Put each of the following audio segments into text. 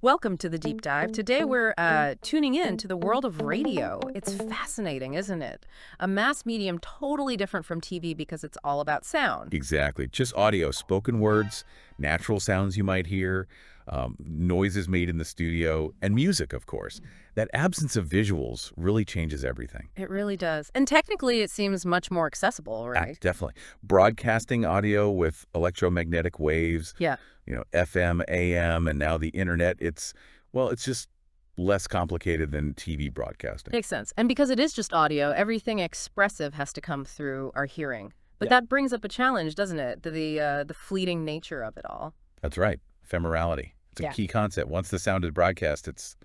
Welcome to the deep dive. Today we're tuning in to the world of radio. It's fascinating, isn't it? A mass medium totally different from TV because it's all about sound. Exactly. Just audio, spoken words, natural sounds you might hear, noises made in the studio, and music, of course. That absence of visuals really changes everything. It really does. And technically, it seems much more accessible, right? Definitely. Broadcasting audio with electromagnetic waves, Yeah. FM, AM, and now the internet, it's just less complicated than TV broadcasting. Makes sense. And because it is just audio, everything expressive has to come through our hearing. But Yeah. that brings up a challenge, doesn't it? The fleeting nature of it all. That's right. Ephemerality. It's a Yeah. key concept. Once the sound is broadcast, it's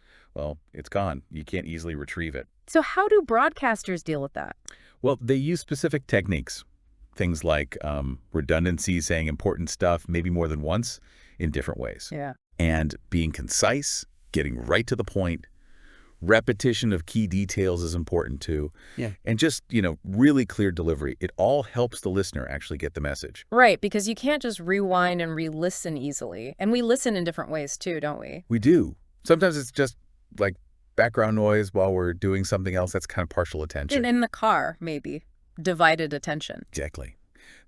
gone. You can't easily retrieve it. So how do broadcasters deal with that? Well, they use specific techniques, things like redundancy, saying important stuff maybe more than once in different ways, Yeah. and being concise, getting right to the point. Repetition of key details is important too. Yeah. And just, really clear delivery. It all helps the listener actually get the message. Right, because you can't just rewind and re-listen easily. And we listen in different ways too, don't we? We do. Sometimes it's just like background noise while we're doing something else. That's kind of partial attention. And in the car, maybe. Divided attention. Exactly.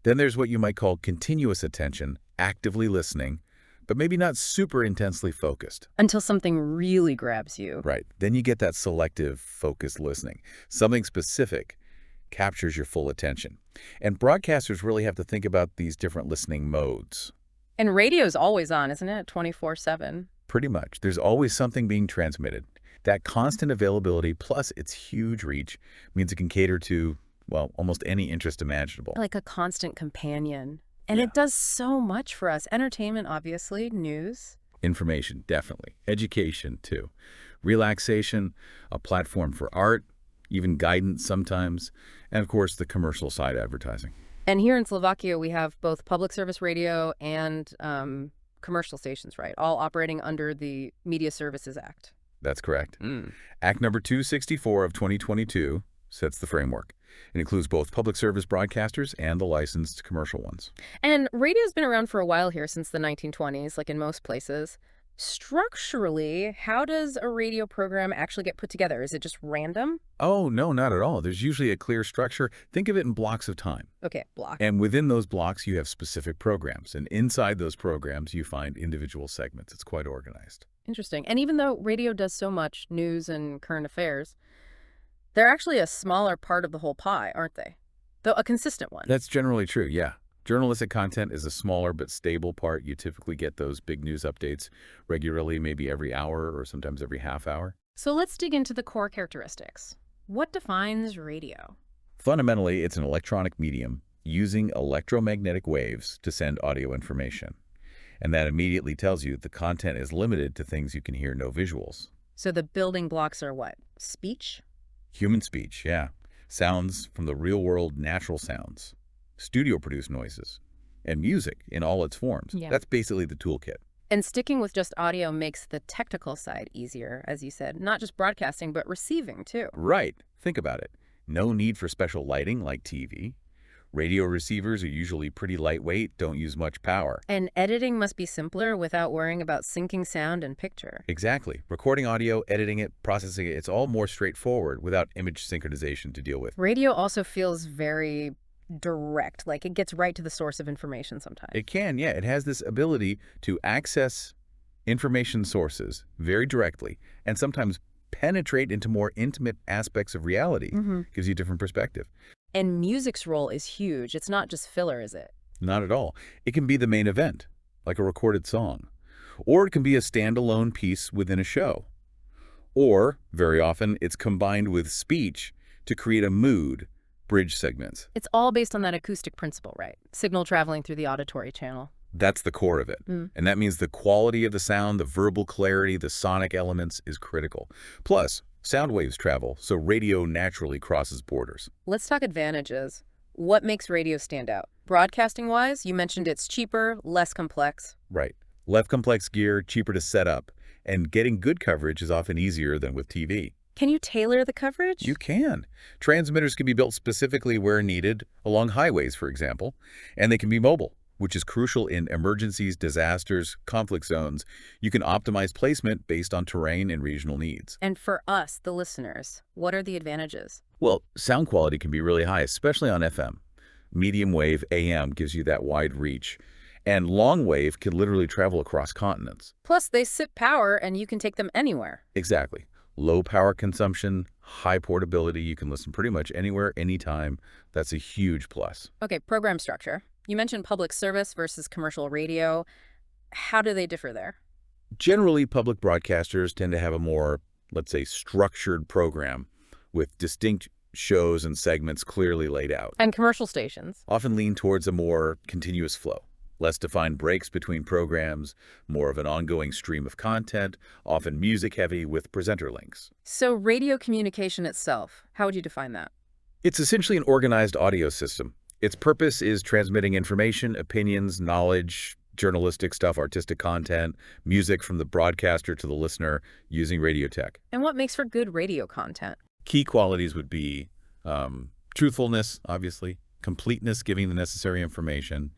Then there's what you might call continuous attention, actively listening, but maybe not super intensely focused. Until something really grabs you. Right. Then you get that selective, focused listening. Something specific captures your full attention. And broadcasters really have to think about these different listening modes. And radio's always on, isn't it? 24/7. Pretty much. There's always something being transmitted. That constant availability plus its huge reach means it can cater to, well, almost any interest imaginable. Like a constant companion. And Yeah. it does so much for us. Entertainment, obviously. News. Information, definitely. Education, too. Relaxation, a platform for art, even guidance sometimes, and of course the commercial side advertising. And here in Slovakia, we have both public service radio and commercial stations, right? All operating under the Media Services Act. That's correct. Act number 264 of 2022 sets the framework. It includes both public service broadcasters and the licensed commercial ones. And radio's been around for a while here, since the 1920s, like in most places. Structurally, how does a radio program actually get put together? Is it just random? Oh, no, not at all. There's usually a clear structure. Think of it in blocks of time. Okay, block. And within those blocks, you have specific programs. And inside those programs, you find individual segments. It's quite organized. Interesting. And even though radio does so much, news and current affairs, they're actually a smaller part of the whole pie, aren't they? Though a consistent one. That's generally true, yeah. Journalistic content is a smaller but stable part. You typically get those big news updates regularly, maybe every hour or sometimes every half hour. So let's dig into the core characteristics. What defines radio? Fundamentally, it's an electronic medium using electromagnetic waves to send audio information. And that immediately tells you the content is limited to things you can hear, no visuals. So the building blocks are what? Speech? Human speech, yeah. Sounds from the real world, natural sounds. Studio-produced noises. And music in all its forms. Yeah. That's basically the toolkit. And sticking with just audio makes the technical side easier, as you said. Not just broadcasting, but receiving, too. Right. Think about it. No need for special lighting like TV. Radio receivers are usually pretty lightweight, don't use much power. And editing must be simpler without worrying about syncing sound and picture. Exactly. Recording audio, editing it, processing it, it's all more straightforward without image synchronization to deal with. Radio also feels very direct, like it gets right to the source of information sometimes. It can, yeah. It has this ability to access information sources very directly and sometimes penetrate into more intimate aspects of reality. Gives you a different perspective. And music's role is huge. It's not just filler, is it? Not at all. It can be the main event, like a recorded song. Or it can be a standalone piece within a show. Or, very often, it's combined with speech to create a mood, bridge segments. It's all based on that acoustic principle, right? Signal traveling through the auditory channel. That's the core of it. And that means the quality of the sound, the verbal clarity, the sonic elements is critical. Plus, sound waves travel, so radio naturally crosses borders. Let's talk advantages. What makes radio stand out? Broadcasting-wise, you mentioned it's cheaper, less complex. Right. Less complex gear, cheaper to set up, and getting good coverage is often easier than with TV. Can you tailor the coverage? You can. Transmitters can be built specifically where needed, along highways, for example, and they can be mobile. which is crucial in emergencies, disasters, conflict zones. You can optimize placement based on terrain and regional needs. And for us, the listeners, what are the advantages? Well, sound quality can be really high, especially on FM. Medium wave AM gives you that wide reach, and long wave can literally travel across continents. Plus, they sip power and you can take them anywhere. Exactly. Low power consumption, high portability. You can listen pretty much anywhere, anytime. That's a huge plus. Okay, program structure. You mentioned public service versus commercial radio. How do they differ there? Generally, public broadcasters tend to have a more, let's say, structured program with distinct shows and segments clearly laid out. And commercial stations? Often lean towards a more continuous flow. Less defined breaks between programs, more of an ongoing stream of content, often music-heavy with presenter links. So radio communication itself, how would you define that? It's essentially an organized audio system. Its purpose is transmitting information, opinions, knowledge, journalistic stuff, artistic content, music from the broadcaster to the listener using radio tech. And what makes for good radio content? Key qualities would be truthfulness, obviously, completeness, giving the necessary information,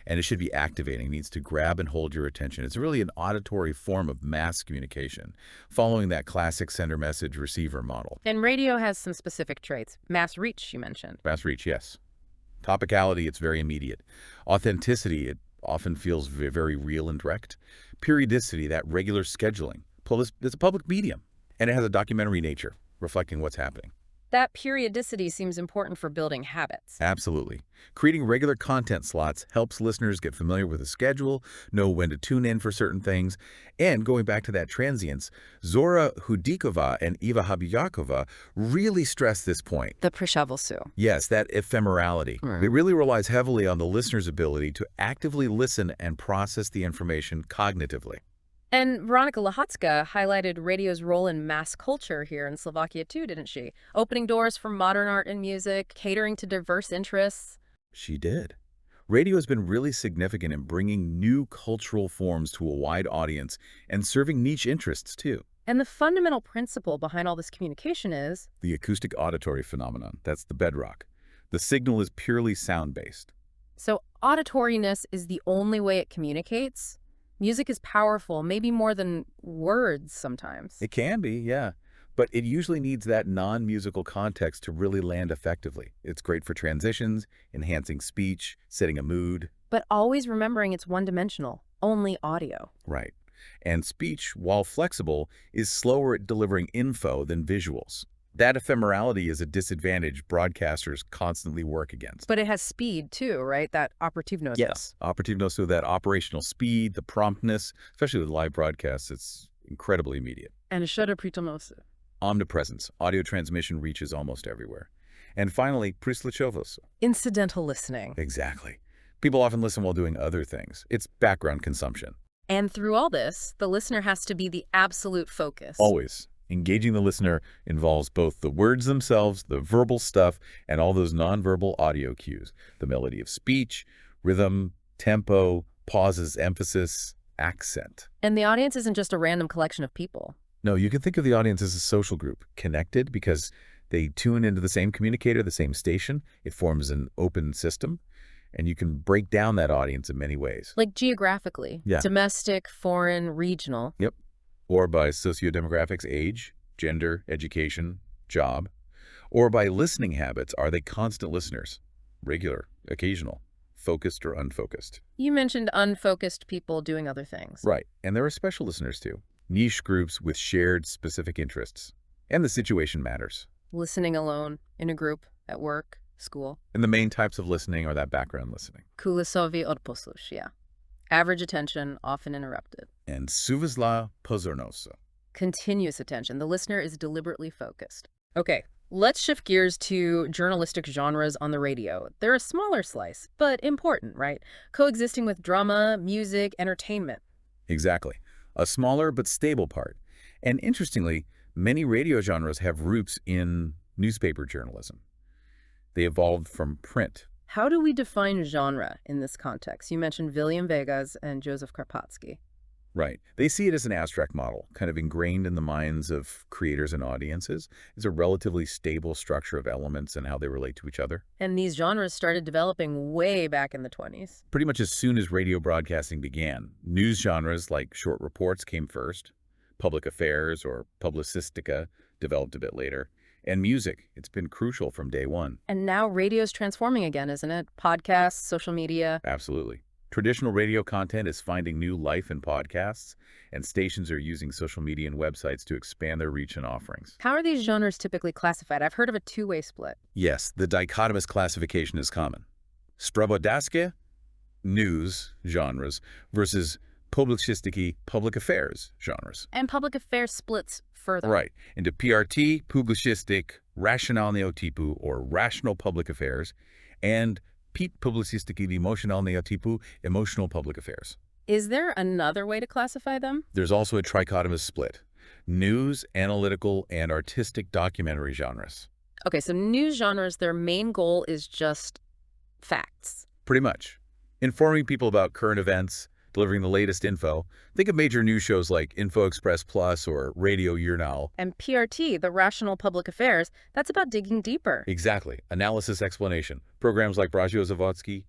and it should be activating, needs to grab and hold your attention. It's really an auditory form of mass communication, following that classic sender message receiver model. And radio has some specific traits. Mass reach, you mentioned. Mass reach, yes. Topicality, it's very immediate. Authenticity, it often feels very real and direct. Periodicity, that regular scheduling. It's a public medium, and it has a documentary nature, reflecting what's happening. That periodicity seems important for building habits. Absolutely. Creating regular content slots helps listeners get familiar with the schedule, know when to tune in for certain things, and going back to that transience, Zora Hudikova and Eva Habyakova really stress this point. The Prishavelsu. Yes, that ephemerality. Right. It really relies heavily on the listener's ability to actively listen and process the information cognitively. And Veronika Lachocka highlighted radio's role in mass culture here in Slovakia too, didn't she? Opening doors for modern art and music, catering to diverse interests. She did. Radio has been really significant in bringing new cultural forms to a wide audience and serving niche interests too. And the fundamental principle behind all this communication is The acoustic auditory phenomenon. That's the bedrock. The signal is purely sound-based. so auditoriness is the only way it communicates. Music is powerful, maybe more than words sometimes. It can be, yeah. But it usually needs that non-musical context to really land effectively. It's great for transitions, enhancing speech, setting a mood. But always remembering it's one-dimensional, only audio. Right. And speech, while flexible, is slower at delivering info than visuals. That ephemerality is a disadvantage broadcasters constantly work against. But it has speed too, right? That operativeness. Yes, operativeness, so that operational speed, the promptness, especially with live broadcasts, it's incredibly immediate. And shudder prítomnosť. Omnipresence, audio transmission reaches almost everywhere. And finally, príslušovosť. Incidental listening. Exactly. People often listen while doing other things. It's background consumption. And through all this, the listener has to be the absolute focus. Always. Engaging the listener involves both the words themselves, the verbal stuff, and all those nonverbal audio cues. The melody of speech, rhythm, tempo, pauses, emphasis, accent. And the audience isn't just a random collection of people. No, you can think of the audience as a social group, connected because they tune into the same communicator, the same station. It forms an open system, and you can break down that audience in many ways. Like geographically. Yeah. Domestic, foreign, regional. Yep. Or by sociodemographics, age, gender, education, job. Or by listening habits. Are they constant listeners? Regular, occasional, focused or unfocused? You mentioned unfocused people doing other things. Right. And there are special listeners too. Niche groups with shared specific interests. And the situation matters. Listening alone, in a group, at work, school. And the main types of listening are that background listening. Kulisowi odposłuch, yeah. Average attention, often interrupted. And suvisla pozornoso. Continuous attention. The listener is deliberately focused. Okay, let's shift gears to journalistic genres on the radio. They're a smaller slice, but important, right? Coexisting with drama, music, entertainment. Exactly. A smaller but stable part. And interestingly, many radio genres have roots in newspaper journalism. They evolved from print. How do we define genre in this context? You mentioned William Vegas and Joseph Karpatski. Right. They see it as an abstract model, kind of ingrained in the minds of creators and audiences. It's a relatively stable structure of elements and how they relate to each other. And these genres started developing way back in the 20s. Pretty much as soon as radio broadcasting began, news genres like short reports came first, public affairs or publicistica developed a bit later, and music. It's been crucial from day one. And now radio's transforming again, isn't it? Podcasts, social media. Absolutely. Traditional radio content is finding new life in podcasts, and stations are using social media and websites to expand their reach and offerings. How are these genres typically classified? I've heard of a two-way split. Yes, the dichotomous classification is common. Spravodajske, news genres, versus publicistiky, public affairs genres. And public affairs splits further. Right, into PRT, publicistic, rationalnego typu, or rational public affairs, and Pete publicistiky emotionalnego typu, emotional public affairs. Is there another way to classify them? There's also a trichotomous split. News, analytical, and artistic documentary genres. Okay, so news genres, their main goal is just facts. Pretty much. Informing people about current events, delivering the latest info. Think of major news shows like Info Express Plus or Radio Journal. And PRT, the rational public affairs, that's about digging deeper. Exactly. Analysis explanation. Programs like Brazio Zavodsky,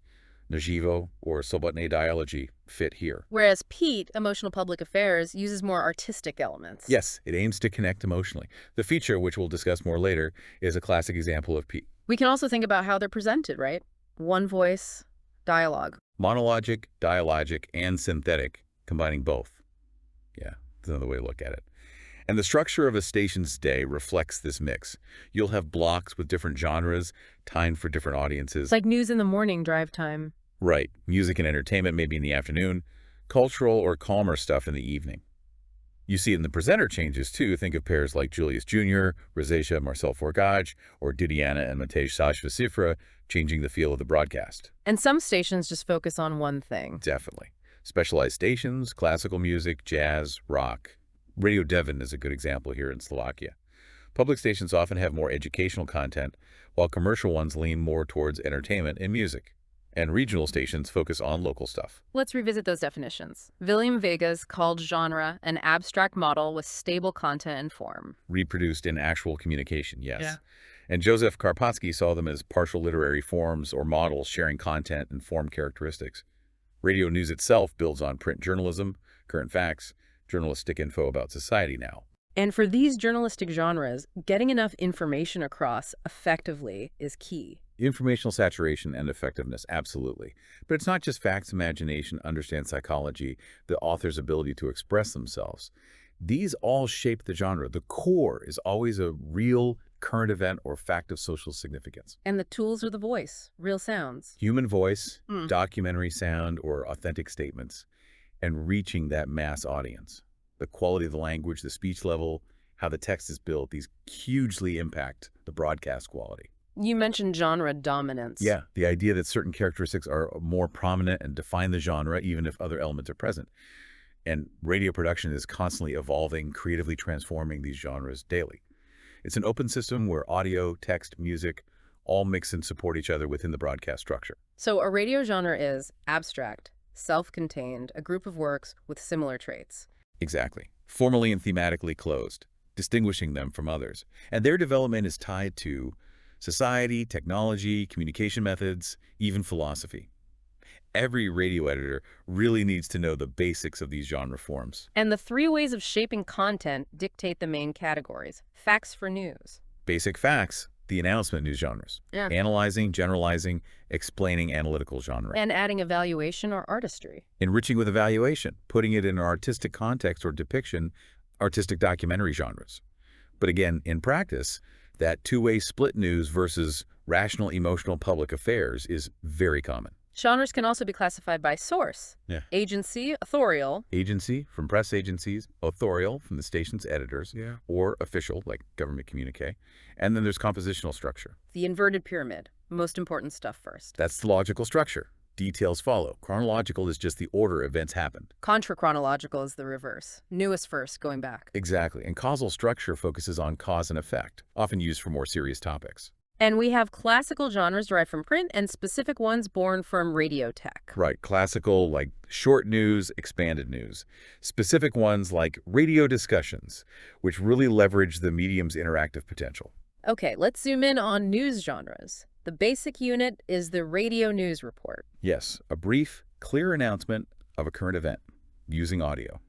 Najivo, or Sobotny Dialogy fit here. Whereas Pete, emotional public affairs, uses more artistic elements. Yes, it aims to connect emotionally. The feature, which we'll discuss more later, is a classic example of Pete. We can also think about how they're presented, right? One voice, dialogue. Monologic, dialogic, and synthetic, combining both. Yeah, that's another way to look at it. And the structure of a station's day reflects this mix. You'll have blocks with different genres, timed for different audiences. It's like news in the morning, drive time. Right. Music and entertainment maybe in the afternoon, cultural or calmer stuff in the evening. You see it in the presenter changes, too. Think of pairs like Julius Jr., Rosacea, Marcel Forgage, or Didiana and Matej Sashvasifra, changing the feel of the broadcast. And some stations just focus on one thing. Definitely. Specialized stations, classical music, jazz, rock. Radio Devon is a good example here in Slovakia. Public stations often have more educational content, while commercial ones lean more towards entertainment and music. And regional stations focus on local stuff. Let's revisit those definitions. William Vegas called genre an abstract model with stable content and form. Reproduced in actual communication, yes. Yeah. And Joseph Karpatsky saw them as partial literary forms or models sharing content and form characteristics. Radio news itself builds on print journalism, current facts, journalistic info about society now. And for these journalistic genres, getting enough information across effectively is key. Informational saturation and effectiveness, absolutely. But it's not just facts, imagination, understand psychology, the author's ability to express themselves. These all shape the genre. The core is always a real current event or fact of social significance. And the tools are the voice, real sounds. Human voice, documentary sound, or authentic statements, and reaching that mass audience. The quality of the language, the speech level, how the text is built, these hugely impact the broadcast quality. You mentioned genre dominance. Yeah, the idea that certain characteristics are more prominent and define the genre, even if other elements are present. And radio production is constantly evolving, creatively transforming these genres daily. It's an open system where audio, text, music all mix and support each other within the broadcast structure. So a radio genre is abstract, self-contained, a group of works with similar traits. Exactly. Formally and thematically closed, distinguishing them from others. And their development is tied to society, technology, communication methods, even philosophy. Every radio editor really needs to know the basics of these genre forms. And the three ways of shaping content dictate the main categories. Facts for news. Basic facts, the announcement news genres. Yeah. Analyzing, generalizing, explaining analytical genre. And adding evaluation or artistry. Enriching with evaluation, putting it in an artistic context or depiction, artistic documentary genres. But again, in practice, that two-way split news versus rational, emotional public affairs is very common. Genres can also be classified by source. Yeah. Agency, authorial. Agency, from press agencies, authorial, from the station's editors, or official, like government communique. And then there's compositional structure. The inverted pyramid. Most important stuff first. That's the logical structure. Details follow. Chronological is just the order events happened. Contra-chronological is the reverse. Newest first, going back. Exactly. And causal structure focuses on cause and effect, often used for more serious topics. And we have classical genres derived from print and specific ones born from radio tech. Right, classical like short news, expanded news. Specific ones like radio discussions, which really leverage the medium's interactive potential. Okay, let's zoom in on news genres. The basic unit is the radio news report. Yes, a brief, clear announcement of a current event using audio.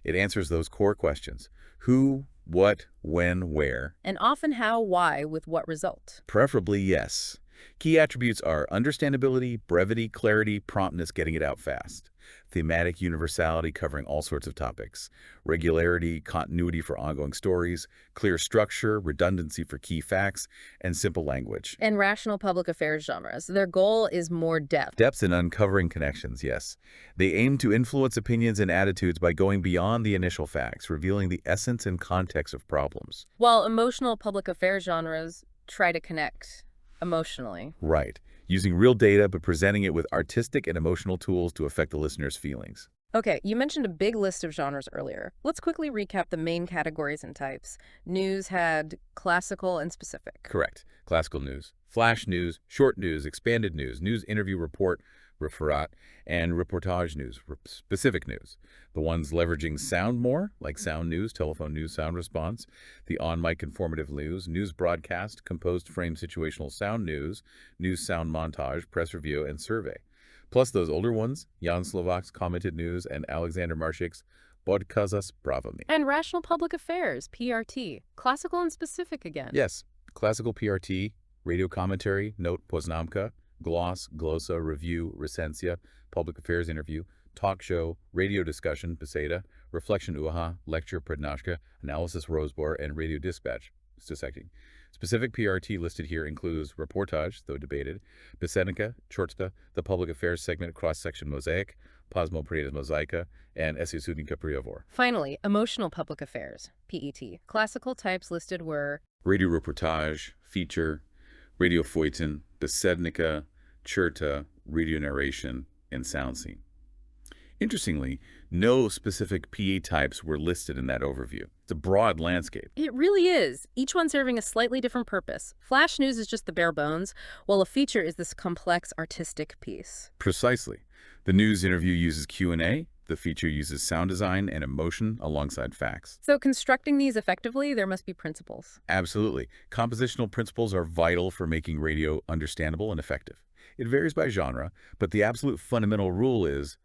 It answers those core questions: who, what, when, where. And often how, why, with what result. Preferably yes. Key attributes are understandability, brevity, clarity, promptness, getting it out fast. Thematic universality, covering all sorts of topics. Regularity, continuity for ongoing stories. Clear structure, redundancy for key facts, and simple language. And rational public affairs genres. Their goal is more depth. Depth in uncovering connections, yes. They aim to influence opinions and attitudes by going beyond the initial facts, revealing the essence and context of problems. While emotional public affairs genres try to connect emotionally. Right. Using real data, but presenting it with artistic and emotional tools to affect the listener's feelings. Okay, you mentioned a big list of genres earlier. Let's quickly recap the main categories and types. News had classical and specific. Correct. Classical news, flash news, short news, expanded news, news interview report, referat, and reportage news, specific news. The ones leveraging sound more, like sound news, telephone news, sound response, the on-mic informative news broadcast, composed frame situational sound news sound montage, press review, and survey. Plus those older ones, Jan Slovak's commented news and Alexander Marshik's Podkazas Pravami. And rational public affairs, PRT. Classical and specific again. Yes, classical PRT, radio commentary, note Poznamka, gloss, glosa, review, recensia, public affairs interview, talk show, radio discussion, beseda, reflection uha, lecture prednáška, analysis rosebor, and radio dispatch, dissecting. Specific PRT listed here includes reportage, though debated, besednica, čortka, the public affairs segment cross-section mosaic, Pasmo Priedas Mozaika, and Esjasudnika Priovor. Finally, emotional public affairs, PET. Classical types listed were Radio reportage, feature, radio feuilleton, besednica, črta, radio narration, and sound scene. Interestingly, no specific PA types were listed in that overview. It's a broad landscape. It really is, each one serving a slightly different purpose. Flash news is just the bare bones, while a feature is this complex artistic piece. Precisely. The news interview uses Q&A, the feature uses sound design and emotion alongside facts. So constructing these effectively, there must be principles. Absolutely. Compositional principles are vital for making radio understandable and effective. It varies by genre, but the absolute fundamental rule is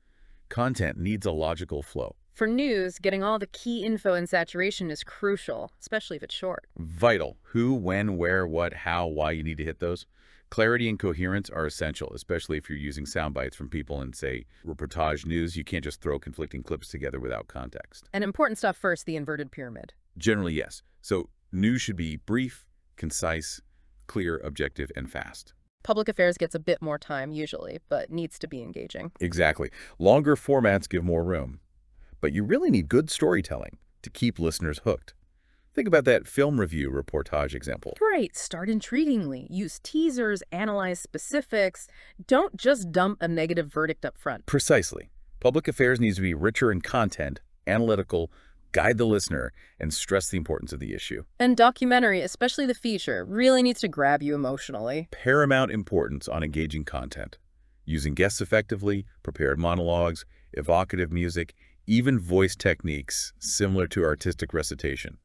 content needs a logical flow. For news, getting all the key info and saturation is crucial, especially if it's short. Vital. Who, when, where, what, how, why you need to hit those. Clarity and coherence are essential, especially if you're using sound bites from people in, say, reportage news. You can't just throw conflicting clips together without context. And important stuff first, the inverted pyramid. Generally, yes. So news should be brief, concise, clear, objective, and fast. Public affairs gets a bit more time, usually, but needs to be engaging. Exactly. Longer formats give more room. But you really need good storytelling to keep listeners hooked. Think about that film review reportage example. Great. Start intriguingly. Use teasers, analyze specifics. Don't just dump a negative verdict up front. Precisely. Public affairs needs to be richer in content, analytical, guide the listener, and stress the importance of the issue. And documentary, especially the feature, really needs to grab you emotionally. Paramount importance on engaging content. Using guests effectively, prepared monologues, evocative music, even voice techniques similar to artistic recitation.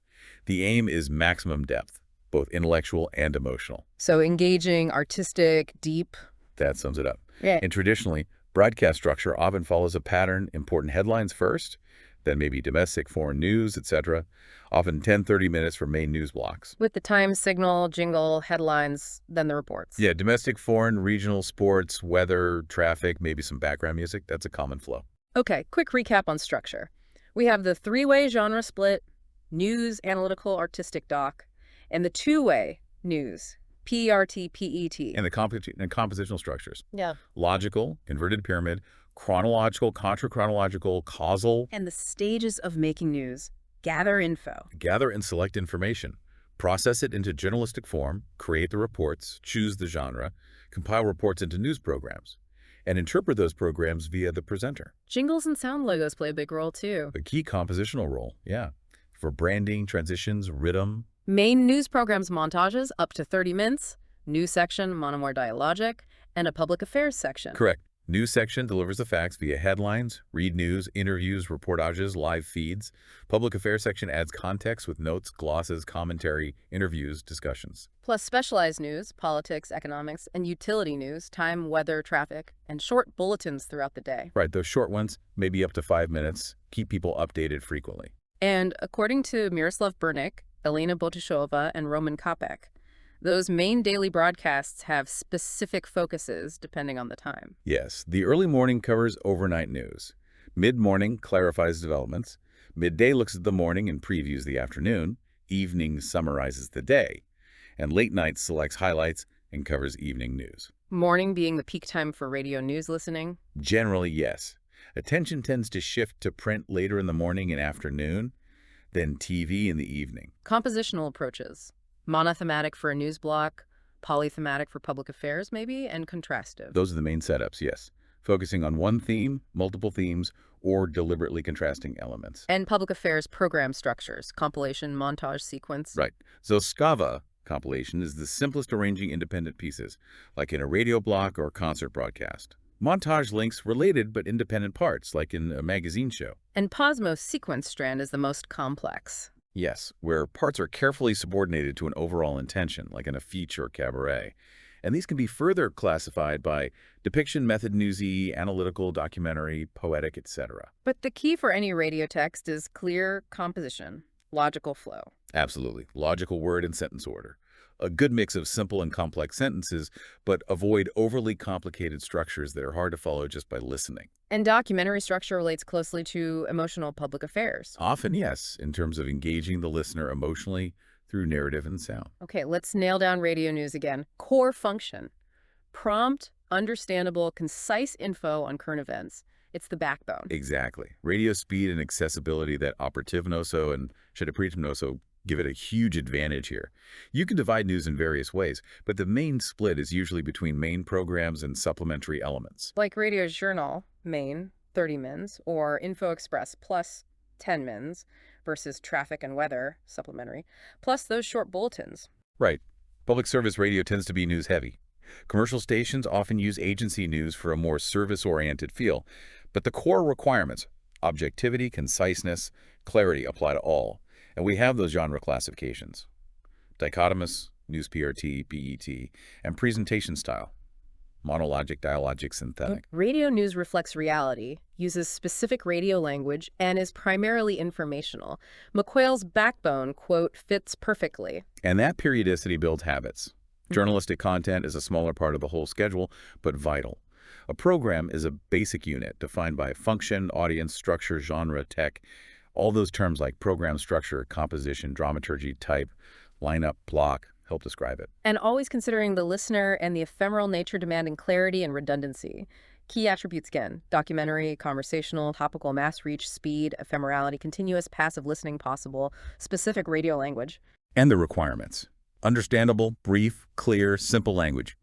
The aim is maximum depth, both intellectual and emotional. So engaging, artistic, deep. That sums it up. Yeah. And traditionally, broadcast structure often follows a pattern: important headlines first, then maybe domestic, foreign news, etc. Often 10-30 minutes for main news blocks. With the time signal, jingle, headlines, then the reports. Yeah, domestic, foreign, regional, sports, weather, traffic, maybe some background music. That's a common flow. Okay, quick recap on structure. We have the three-way genre split, news, analytical, artistic doc, and the two-way news, PRT, PET. And the compositional structures. Yeah. Logical, inverted pyramid, chronological, contra-chronological, causal. And the stages of making news. Gather info. Gather and select information. Process it into journalistic form, create the reports, choose the genre, compile reports into news programs, and interpret those programs via the presenter. Jingles and sound logos play a big role, too. A key compositional role, yeah. For branding, transitions, rhythm. Main news programs montages, up to 30 minutes. news section, monomore dialogic, and a public affairs section. Correct. News section delivers the facts via headlines, read news, interviews, reportages, live feeds. Public affairs section adds context with notes, glosses, commentary, interviews, discussions. Plus specialized news, politics, economics, and utility news, time, weather, traffic, and short bulletins throughout the day. Right, those short ones, maybe up to 5 minutes, keep people updated frequently. And according to Miroslav Bernik, Elena Botushova, and Roman Kopek, those main daily broadcasts have specific focuses depending on the time. Yes, the early morning covers overnight news. Mid-morning clarifies developments. Midday looks at the morning and previews the afternoon. Evening summarizes the day. And late night selects highlights and covers evening news. Morning being the peak time for radio news listening. Generally, yes. Attention tends to shift to print later in the morning and afternoon, then TV in the evening. Compositional approaches. Monothematic for a news block, polythematic for public affairs maybe, and contrastive. Those are the main setups, yes. Focusing on one theme, multiple themes, or deliberately contrasting elements. And public affairs program structures, compilation, montage, sequence. Right. Zoskava compilation is the simplest arranging independent pieces, like in a radio block or concert broadcast. Montage links related but independent parts, like in a magazine show. And Posmo sequence strand is the most complex. Yes, where parts are carefully subordinated to an overall intention, like in a feature or cabaret. And these can be further classified by depiction, method, newsy, analytical, documentary, poetic, etc. But the key for any radio text is clear composition, logical flow. Absolutely. Logical word and sentence order. A good mix of simple and complex sentences, but avoid overly complicated structures that are hard to follow just by listening. And documentary structure relates closely to emotional public affairs. Often, yes, in terms of engaging the listener emotionally through narrative and sound. Okay, let's nail down radio news again. Core function. Prompt, understandable, concise info on current events. It's the backbone. Exactly. Radio speed and accessibility that operativnoso and shedapritmnoso give it a huge advantage here. You can divide news in various ways, but the main split is usually between main programs and supplementary elements. Like Radio Journal, main, 30 mins, or Info Express plus 10 mins versus traffic and weather, supplementary, plus those short bulletins. Right. Public service radio tends to be news heavy. Commercial stations often use agency news for a more service-oriented feel, but the core requirements, objectivity, conciseness, clarity apply to all. And we have those genre classifications: dichotomous, news PRT, PET, and presentation style: monologic, dialogic, synthetic. Radio news reflects reality, uses specific radio language, and is primarily informational. McQuail's backbone, quote, fits perfectly. And that periodicity builds habits. Journalistic content is a smaller part of the whole schedule, but vital. A program is a basic unit defined by function, audience, structure, genre, tech. All those terms like program structure, composition, dramaturgy, type, lineup, block help describe it. And always considering the listener and the ephemeral nature demanding clarity and redundancy. Key attributes again: documentary, conversational, topical, mass reach, speed, ephemerality, continuous, passive listening possible, specific radio language. And the requirements: understandable, brief, clear, simple language,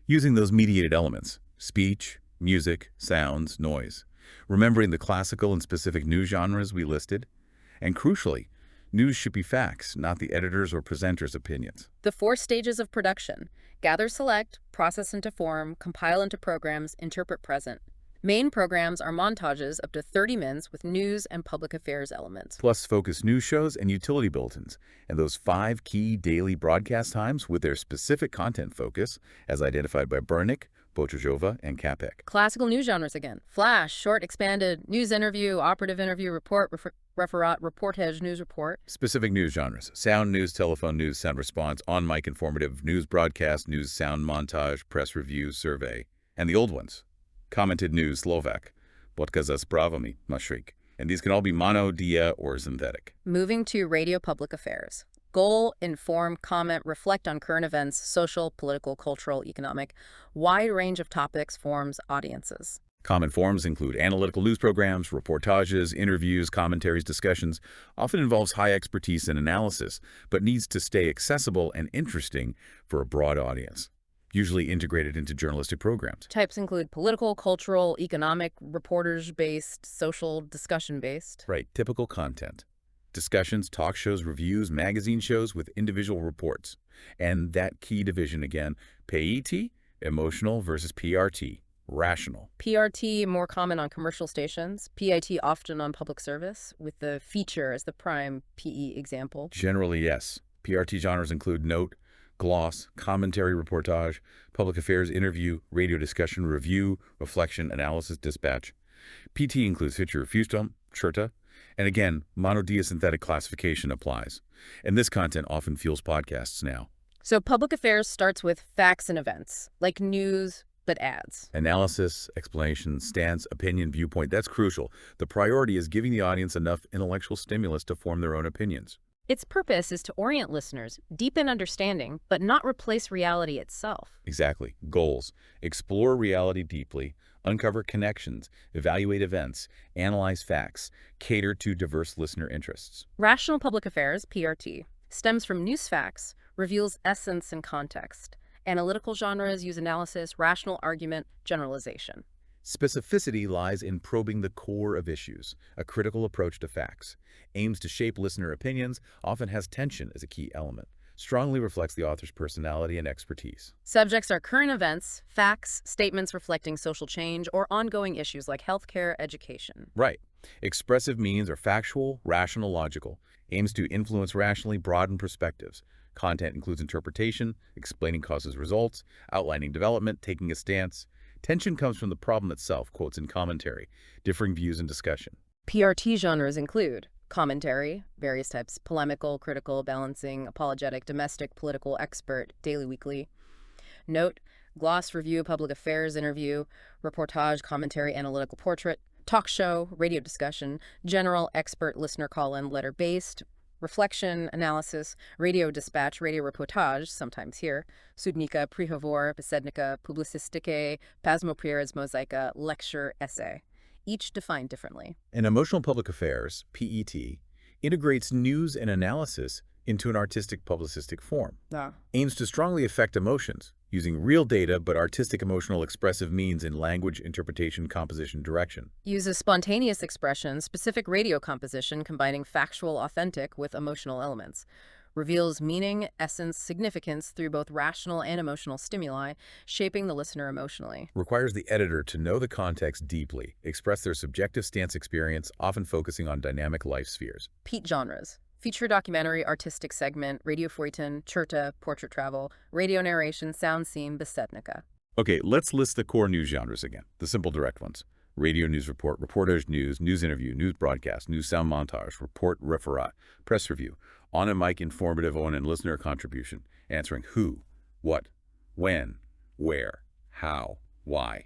using those mediated elements: speech, music, sounds, noise. Remembering the classical and specific news genres we listed. And crucially, news should be facts, not the editor's or presenter's opinions. The 4 stages of production: gather, select, process into form, compile into programs, interpret present. Main programs are montages up to 30 mins with news and public affairs elements. Plus focused news shows and utility bulletins, and those 5 key daily broadcast times with their specific content focus, as identified by Bernik, Botushova, and Kapek. Classical news genres again: flash, short, expanded, news interview, operative interview, report, referat, reportage, news report. Specific news genres: sound news, telephone news, sound response, on-mic informative, news broadcast, news sound montage, press review, survey. And the old ones: commented news, Slovak, Bodka za spravami, Mashrik. And these can all be mono, dia, or synthetic. Moving to radio public affairs. Goal, inform, comment, reflect on current events, social, political, cultural, economic, wide range of topics, forms, audiences. Common forms include analytical news programs, reportages, interviews, commentaries, discussions. Often involves high expertise and analysis, but needs to stay accessible and interesting for a broad audience, usually integrated into journalistic programs. Types include political, cultural, economic, reporters-based, social, discussion-based. Right, typical content. Discussions, talk shows, reviews, magazine shows with individual reports. And that key division again, PET, emotional versus PRT, rational. PRT more common on commercial stations, PIT often on public service, with the feature as the prime PE example. Generally, yes. PRT genres include note, gloss, commentary, reportage, public affairs, interview, radio discussion, review, reflection, analysis, dispatch. PT includes feature, fustum, churta, and again, monodiasynthetic classification applies. And this content often fuels podcasts now. So public affairs starts with facts and events, like news, but ads. Analysis, explanation, stance, opinion, viewpoint, that's crucial. The priority is giving the audience enough intellectual stimulus to form their own opinions. Its purpose is to orient listeners, deepen understanding, but not replace reality itself. Exactly. Goals. Explore reality deeply, uncover connections, evaluate events, analyze facts, cater to diverse listener interests. Rational public affairs, PRT, stems from news facts, reveals essence and context. Analytical genres use analysis, rational argument, generalization. Specificity lies in probing the core of issues. A critical approach to facts. Aims to shape listener opinions, often has tension as a key element. Strongly reflects the author's personality and expertise. Subjects are current events, facts, statements reflecting social change, or ongoing issues like healthcare, education. Right. Expressive means are factual, rational, logical. Aims to influence rationally, broaden perspectives. Content includes interpretation, explaining causes results, outlining development, taking a stance. Tension comes from the problem itself, quotes in commentary, differing views and discussion. PRT genres include commentary, various types, polemical, critical, balancing, apologetic, domestic, political, expert, daily, weekly. Note, gloss, review, public affairs, interview, reportage, commentary, analytical portrait, talk show, radio discussion, general, expert, listener call-in, letter-based, reflection, analysis, radio dispatch, radio reportage, sometimes here, sudnika, prihovor, besednika, publicistike, pasmoprieres, mosaika, lecture, essay, each defined differently. And emotional public affairs, PET, integrates news and analysis into an artistic publicistic form. Aims to strongly affect emotions, using real data but artistic emotional expressive means in language, interpretation, composition, direction. Uses spontaneous expression, specific radio composition combining factual, authentic with emotional elements. Reveals meaning, essence, significance through both rational and emotional stimuli, shaping the listener emotionally. Requires the editor to know the context deeply, express their subjective stance experience, often focusing on dynamic life spheres. Pete genres. Feature documentary, artistic segment, radio feuilleton, churta, portrait travel, radio narration, sound scene, besednika. Okay, let's list the core news genres again, the simple direct ones. Radio news report, reportage news, news interview, news broadcast, news sound montage, report referat, press review, on a mic informative on and listener contribution, answering who, what, when, where, how, why.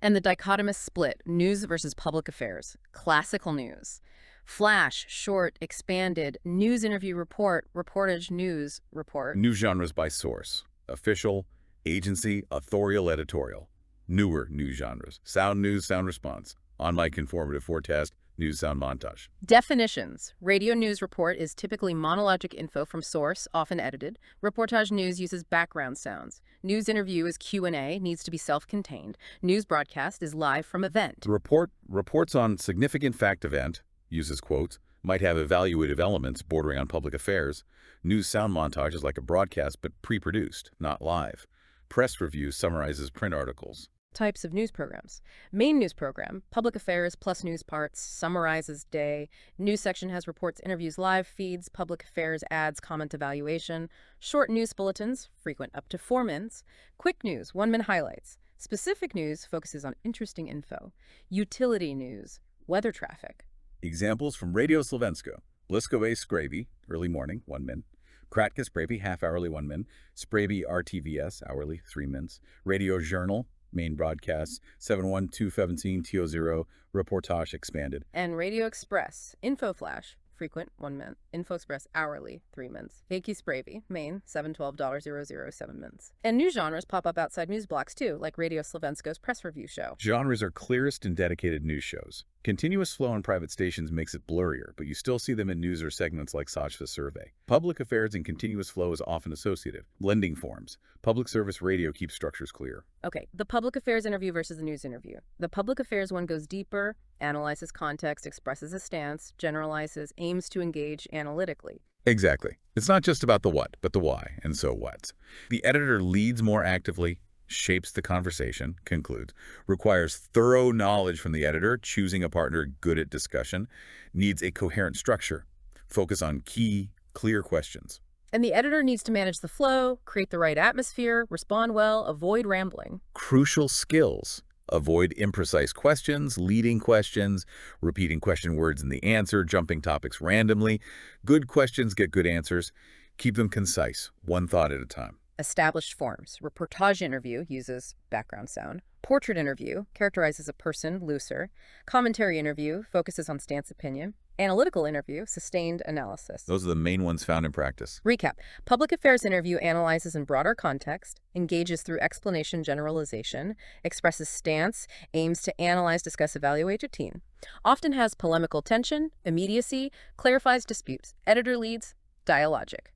And the dichotomous split, news versus public affairs, classical news. Flash, short, expanded, news interview report, reportage news report. News genres by source, official, agency, authorial, editorial. Newer news genres, sound news, sound response, on-mic informative forecast, news sound montage. Definitions. Radio news report is typically monologic info from source, often edited. Reportage news uses background sounds. News interview is Q&A, needs to be self-contained. News broadcast is live from event. The reports on significant fact event, uses quotes, might have evaluative elements bordering on public affairs. News sound montage is like a broadcast but pre-produced, not live. Press review summarizes print articles. Types of news programs. Main news program, public affairs plus news parts, summarizes day. News section has reports, interviews, live feeds, public affairs, ads, comment evaluation. Short news bulletins, frequent up to 4 minutes. Quick news, 1-minute highlights. Specific news focuses on interesting info. Utility news, weather traffic. Examples from Radio Slovensko. Liskove Skraby, early morning, 1 min. Kratka Spraby, half-hourly, 1 min. Spraby RTVS, hourly, 3 mins. Radio Journal, main broadcasts, 71217 TO0, reportage expanded. And Radio Express, Info Flash, frequent, 1 min. Info Express, hourly, 3 mins. Veiki Spravy, main, $712.00, 7 mins. And new genres pop up outside news blocks too, like Radio Slovensko's press review show. Genres are clearest in dedicated news shows. Continuous flow on private stations makes it blurrier, but you still see them in news or segments like Sajva's survey. Public affairs and continuous flow is often associative. Blending forms. Public service radio keeps structures clear. Okay, the public affairs interview versus the news interview. The public affairs one goes deeper, analyzes context, expresses a stance, generalizes, aims to engage analytically. Exactly. It's not just about the what, but the why, and so what. The editor leads more actively, shapes the conversation, concludes, requires thorough knowledge from the editor, choosing a partner good at discussion, needs a coherent structure, focus on key, clear questions. And the editor needs to manage the flow, create the right atmosphere, respond well, avoid rambling. Crucial skills. Avoid imprecise questions, leading questions, repeating question words in the answer, jumping topics randomly. Good questions get good answers. Keep them concise, one thought at a time. Established forms. Reportage interview uses background sound. Portrait interview characterizes a person looser. Commentary interview focuses on stance opinion. Analytical interview, sustained analysis. Those are the main ones found in practice. Recap. Public affairs interview analyzes in broader context, engages through explanation generalization, expresses stance, aims to analyze, discuss, evaluate routine. Often has polemical tension, immediacy, clarifies disputes. Editor leads, dialogic.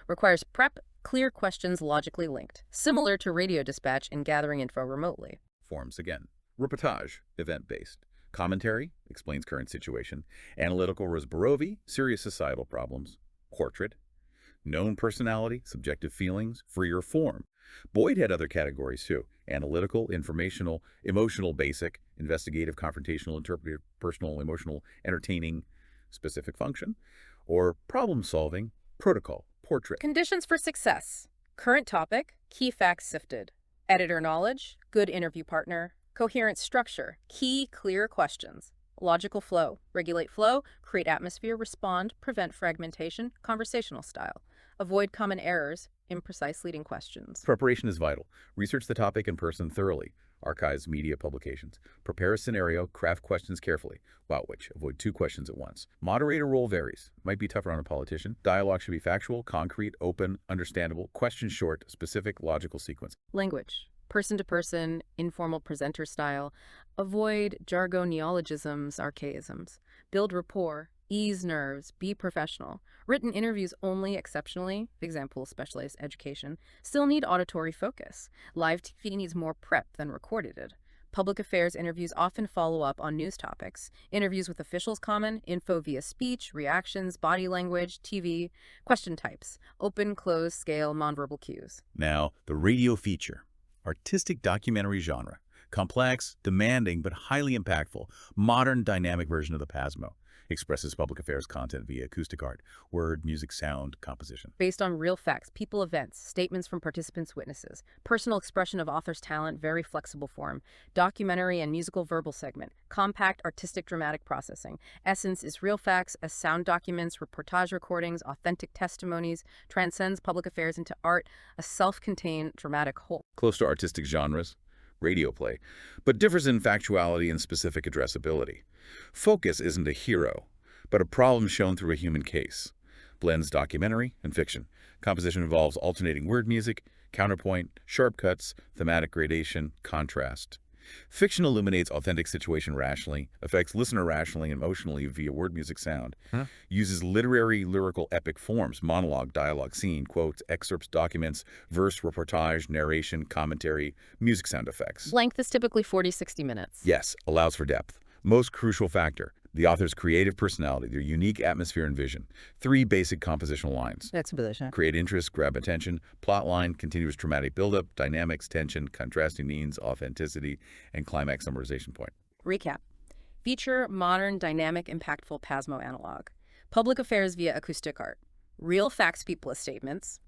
Requires prep, clear questions logically linked. Similar to radio dispatch and gathering info remotely. Forms again. Reportage, event-based. Commentary, explains current situation. Analytical Rosbarovi, serious societal problems. Portrait. Known personality, subjective feelings, freer form. Boyd had other categories too. Analytical, informational, emotional, basic, investigative, confrontational, interpretive, personal, emotional, entertaining, specific function. Or problem-solving, protocol, portrait. Conditions for success. Current topic, key facts sifted. Editor knowledge, good interview partner. Coherent structure, key, clear questions. Logical flow, regulate flow, create atmosphere, respond, prevent fragmentation, conversational style. Avoid common errors, imprecise leading questions. Preparation is vital. Research the topic in person thoroughly. Archives, media, publications. Prepare a scenario, craft questions carefully. About which, avoid 2 questions at once. Moderator role varies. Might be tougher on a politician. Dialogue should be factual, concrete, open, understandable, question short, specific, logical sequence. Language. Person-to-person, informal presenter style. Avoid jargon, neologisms, archaisms. Build rapport. Ease nerves. Be professional. Written interviews only exceptionally, for example, specialized education, still need auditory focus. Live TV needs more prep than recorded it. Public affairs interviews often follow up on news topics. Interviews with officials common, info via speech, reactions, body language, TV, question types, open, close, scale, nonverbal cues. Now, the radio feature. Artistic documentary genre. Complex, demanding, but highly impactful. Modern, dynamic version of the Pasmo. Expresses public affairs content via acoustic art, word, music, sound, composition. Based on real facts, people, events, statements from participants, witnesses. Personal expression of author's talent, very flexible form. Documentary and musical verbal segment. Compact, artistic, dramatic processing. Essence is real facts as sound documents, reportage recordings, authentic testimonies. Transcends public affairs into art, a self-contained, dramatic whole. Close to artistic genres. Radio play, but differs in factuality and specific addressability. Focus isn't a hero, but a problem shown through a human case. Blends documentary and fiction. Composition involves alternating word music, counterpoint, sharp cuts, thematic gradation, contrast. Fiction illuminates authentic situation rationally, affects listener rationally and emotionally via word music sound, uses literary, lyrical, epic forms, monologue, dialogue, scene, quotes, excerpts, documents, verse, reportage, narration, commentary, music sound effects. Length is typically 40-60 minutes. Yes, allows for depth. Most crucial factor, the author's creative personality, their unique atmosphere and vision. 3 basic compositional lines. Exposition. Create interest, grab attention, plot line, continuous dramatic buildup, dynamics, tension, contrasting means, authenticity, and climax summarization point. Recap. Feature modern, dynamic, impactful Pasmo analog. Public affairs via acoustic art. Real facts, people as statements.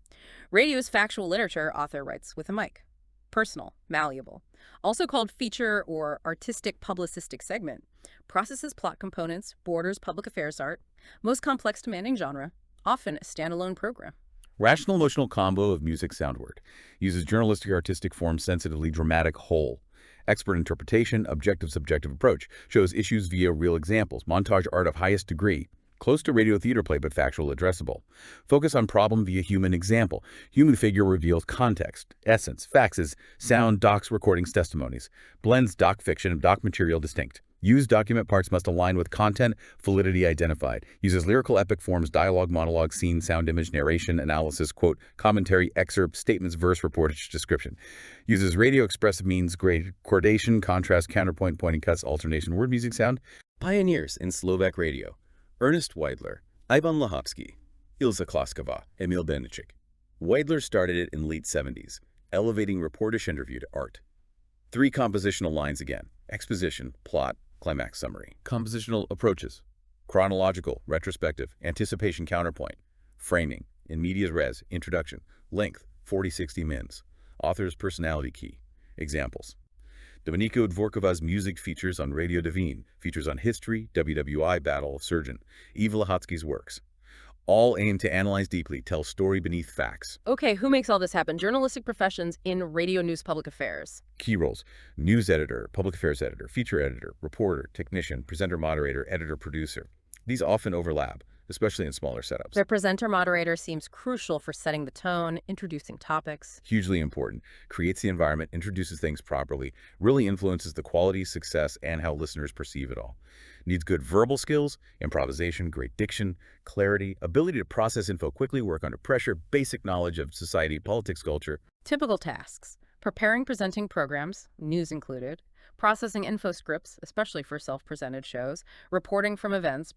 Radio's factual literature, author writes with a mic. Personal, malleable. Also called feature or artistic publicistic segment. Processes plot components, borders public affairs art. Most complex demanding genre. Often a standalone program. Rational emotional combo of music sound word. Uses journalistic artistic form sensitively dramatic whole. Expert interpretation, objective subjective approach. Shows issues via real examples. Montage art of highest degree. Close to radio theater play but factual addressable. Focus on problem via human example. Human figure reveals context, essence, facts as sound, docs, recordings, testimonies. Blends doc fiction and doc material distinct. Used document parts must align with content, validity identified. Uses lyrical epic forms, dialogue, monologue, scene, sound, image, narration, analysis, quote, commentary, excerpt, statements, verse, reportage, description. Uses radio expressive means, gradation, contrast, counterpoint, pointing cuts, alternation, word, music, sound. Pioneers in Slovak radio: Ernest Weidler, Ivan Lahovsky, Ilza Klaskova, Emil Beneček. Weidler started it in late 70s, elevating reportage interview to art. 3 compositional lines again: exposition, plot, climax summary. Compositional approaches. Chronological, retrospective, anticipation, counterpoint. Framing, in medias res, introduction. Length, 40-60 mins. Author's personality key. Examples. Dominika Dvorkova's music features on Radio Divine, features on History, WWI, Battle of Surgeon. Eva Lahotsky's works. All aim to analyze deeply, tell story beneath facts. Okay, who makes all this happen? Journalistic professions in radio, news, public affairs. Key roles: news editor, public affairs editor, feature editor, reporter, technician, presenter, moderator, editor, producer. These often overlap, especially in smaller setups. The presenter-moderator seems crucial for setting the tone, introducing topics. Hugely important. Creates the environment, introduces things properly, really influences the quality, success, and how listeners perceive it all. Needs good verbal skills, improvisation, great diction, clarity, ability to process info quickly, work under pressure, basic knowledge of society, politics, culture. Typical tasks: preparing presenting programs, news included, processing info scripts, especially for self-presented shows, reporting from events,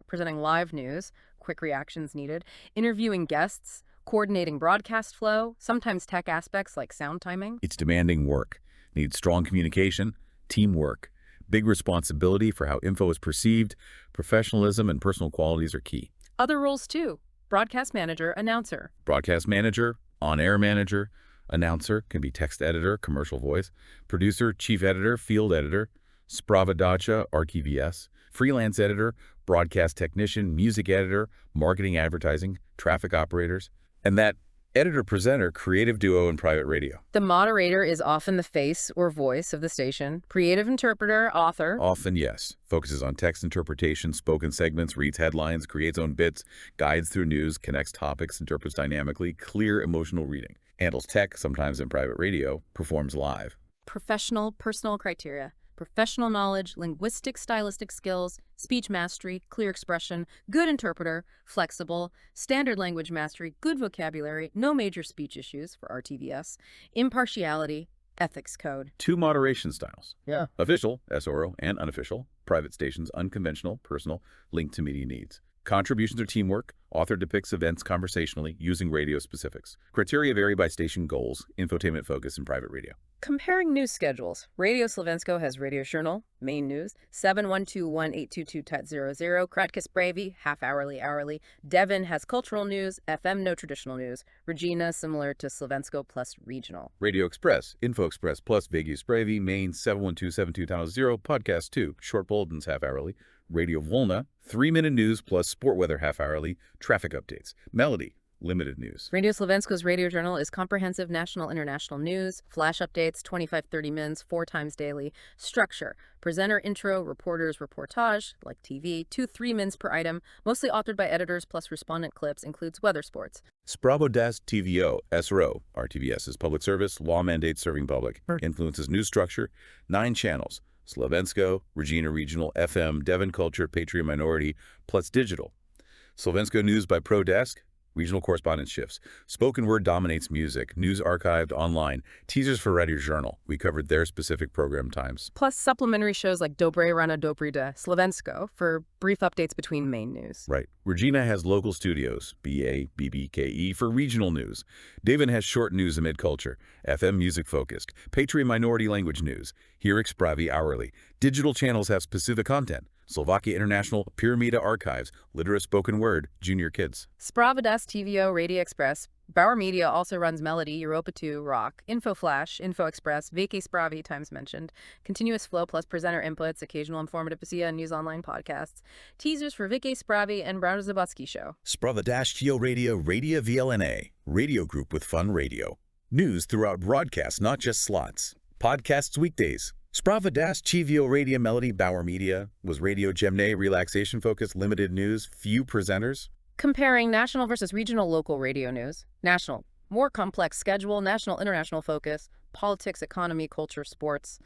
presenting live news, quick reactions needed, interviewing guests, coordinating broadcast flow, sometimes tech aspects like sound timing. It's demanding work. Needs strong communication, teamwork, big responsibility for how info is perceived. Professionalism and personal qualities are key. Other roles too: broadcast manager, announcer. Broadcast manager, on-air manager, announcer, can be text editor, commercial voice, producer, chief editor, field editor, spravodajca, RTVS, freelance editor, broadcast technician, music editor, marketing, advertising, traffic operators, and that editor-presenter, creative duo in private radio. The moderator is often the face or voice of the station. Creative interpreter, author. Often, yes. Focuses on text interpretation, spoken segments, reads headlines, creates own bits, guides through news, connects topics, interprets dynamically, clear emotional reading. Handles tech, sometimes in private radio, performs live. Professional, personal criteria: professional knowledge, linguistic, stylistic skills, speech mastery, clear expression, good interpreter, flexible, standard language mastery, good vocabulary, no major speech issues for RTVS, impartiality, ethics code. 2 moderation styles. Yeah. Official, SORO, and unofficial. Private stations, unconventional, personal, linked to media needs. Contributions are teamwork. Author depicts events conversationally, using radio specifics. Criteria vary by station goals, infotainment focus, and private radio. Comparing news schedules: Radio Slovensko has Radio Journal, main news, 7121-822-00, Kratkis Bravi, half-hourly, hourly. Devon has cultural news, FM no traditional news. Regina, similar to Slovensko, plus regional. Radio Express, Info Express plus Vegas Bravi, main 712-7200, podcast 2, short bulletins half-hourly. Radio Volna, 3-minute news plus sport weather half-hourly, traffic updates. Melody, limited news. Radio Slovensko's Radio Journal is comprehensive national international news, flash updates, 25-30 mins, 4 times daily. Structure: presenter intro, reporters reportage, like TV, 2-3 mins per item, mostly authored by editors plus respondent clips, includes weather sports. Spravo das TVO, SRO, RTVS is public service, law mandates serving public, influences news structure, 9 channels. Slovensko, Regina Regional, FM, Devon Culture, Patriot Minority, plus digital. Slovensko News by ProDesk, regional correspondence shifts. Spoken word dominates music, news archived online, teasers for Radio Journal. We covered their specific program times. Plus supplementary shows like Dobre Rana Dobry de Slovensko for brief updates between main news. Right. Regina has local studios, BA, BBKE, for regional news. Devon has short news amid culture, FM music-focused, Patriot minority language news, Here Spravi hourly. Digital channels have specific content. Slovakia International, Pyramida Archives, Literate Spoken Word, Junior Kids. Spravadas TVO, Radio Express. Bauer Media also runs Melody, Europa 2, Rock, Info Flash, Info Express, Veke Spravi, times mentioned, Continuous Flow plus presenter inputs, occasional informative Pasia and News Online podcasts, teasers for Veke Spravi and Browder Zabutsky Show. Sprava-Dash Geo Radio, Radio VLNA, radio group with fun radio. News throughout broadcasts, not just slots. Podcasts weekdays. Sprava-Dash Chivio Radio Melody Bauer Media was Radio Gemne, relaxation focused, limited news, few presenters. Comparing national versus regional local radio news. National, more complex schedule, national international focus, politics, economy, culture, sports.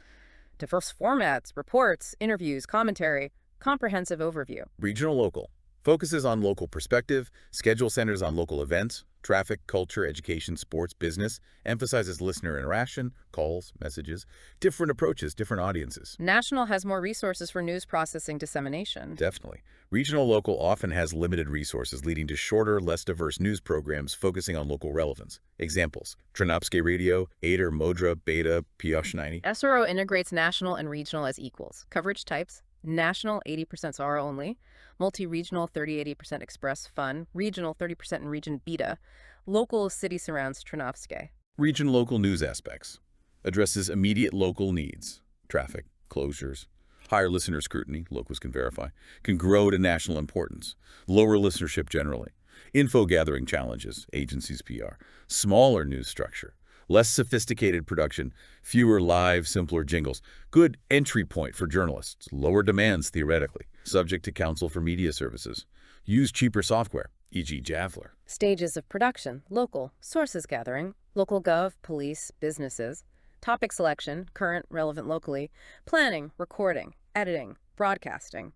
Diverse formats, reports, interviews, commentary, comprehensive overview. Regional local focuses on local perspective, schedule centers on local events, traffic, culture, education, sports, business, emphasizes listener interaction, calls, messages, different approaches, different audiences. National has more resources for news processing dissemination. Definitely. Regional local often has limited resources, leading to shorter, less diverse news programs focusing on local relevance. Examples: Ternopsky Radio, Ader, Modra, Beta, Piotrowski. SRO integrates national and regional as equals. Coverage types: national 80% SRO only, multi-regional 30-80% express fun, regional 30% in region beta, local city surrounds Ternopsky. Region local news aspects addresses immediate local needs, traffic, closures. Higher listener scrutiny, locals can verify, can grow to national importance. Lower listenership generally. Info gathering challenges, agencies PR. Smaller news structure. Less sophisticated production, fewer live, simpler jingles. Good entry point for journalists. Lower demands theoretically. Subject to Council for Media Services. Use cheaper software, e.g. Javelin. Stages of production: local, sources gathering, local gov, police, businesses. Topic selection: current, relevant locally. Planning, recording, editing, broadcasting.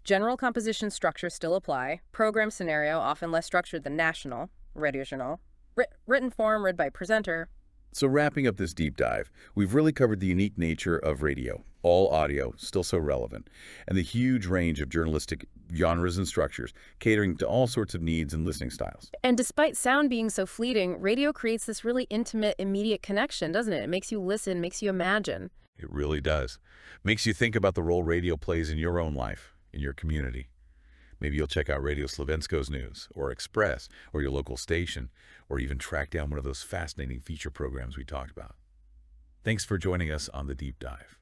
General composition structures still apply. Program scenario often less structured than national. Radio journal. Written form read by presenter. So wrapping up this deep dive, we've really covered the unique nature of radio, all audio, still so relevant, and the huge range of journalistic genres and structures, catering to all sorts of needs and listening styles. And despite sound being so fleeting, radio creates this really intimate, immediate connection, doesn't it? It makes you listen, makes you imagine. It really does. Makes you think about the role radio plays in your own life, in your community. Maybe you'll check out Radio Slovensko's news, or Express, or your local station, or even track down one of those fascinating feature programs we talked about. Thanks for joining us on The Deep Dive.